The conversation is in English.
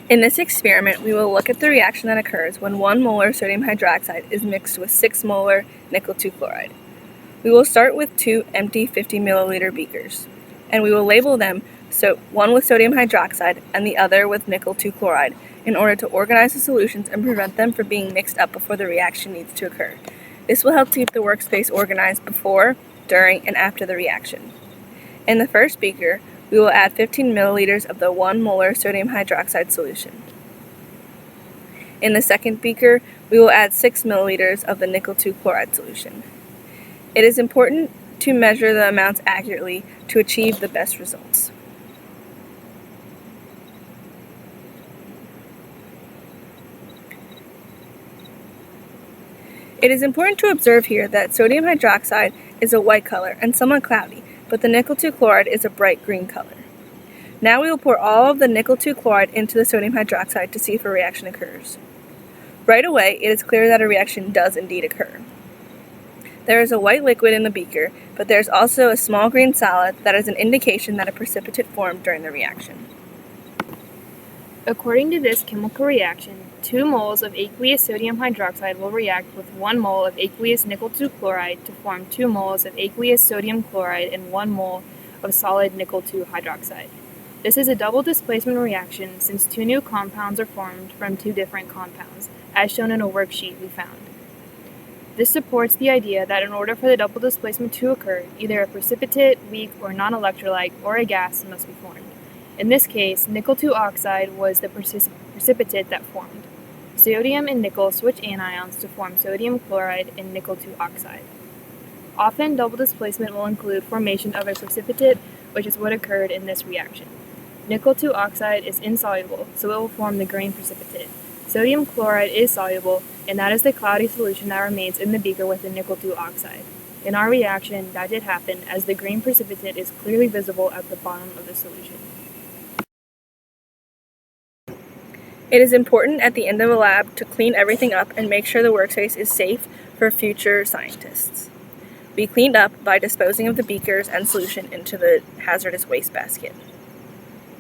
In this experiment, we will look at the reaction that occurs when 1 molar sodium hydroxide is mixed with 6 molar nickel 2 chloride. We will start with 2 empty 50 milliliter beakers, and we will label them one with sodium hydroxide and the other with nickel 2 chloride in order to organize the solutions and prevent them from being mixed up before the reaction needs to occur. This will help to keep the workspace organized before, during, and after the reaction. In the first beaker, we will add 15 milliliters of the 1 molar sodium hydroxide solution. In the second beaker, we will add 6 milliliters of the nickel 2 chloride solution. It is important to measure the amounts accurately to achieve the best results. It is important to observe here that sodium hydroxide is a white color and somewhat cloudy, but the nickel 2 chloride is a bright green color. Now we will pour all of the nickel 2 chloride into the sodium hydroxide to see if a reaction occurs. Right away, it is clear that a reaction does indeed occur. There is a white liquid in the beaker, but there is also a small green solid that is an indication that a precipitate formed during the reaction. According to this chemical reaction, 2 moles of aqueous sodium hydroxide will react with 1 mole of aqueous nickel 2 chloride to form 2 moles of aqueous sodium chloride and 1 mole of solid nickel 2 hydroxide. This is a double displacement reaction since 2 new compounds are formed from 2 different compounds, as shown in a worksheet we found. This supports the idea that in order for the double displacement to occur, either a precipitate, weak, or non-electrolyte, or a gas must be formed. In this case, nickel 2 oxide was the precipitate that formed. Sodium and nickel switch anions to form sodium chloride and nickel 2 oxide. Often, double displacement will include formation of a precipitate, which is what occurred in this reaction. Nickel 2 oxide is insoluble, so it will form the green precipitate. Sodium chloride is soluble, and that is the cloudy solution that remains in the beaker with the nickel 2 oxide. In our reaction, that did happen, as the green precipitate is clearly visible at the bottom of the solution. It is important at the end of a lab to clean everything up and make sure the workspace is safe for future scientists. We cleaned up by disposing of the beakers and solution into the hazardous waste basket.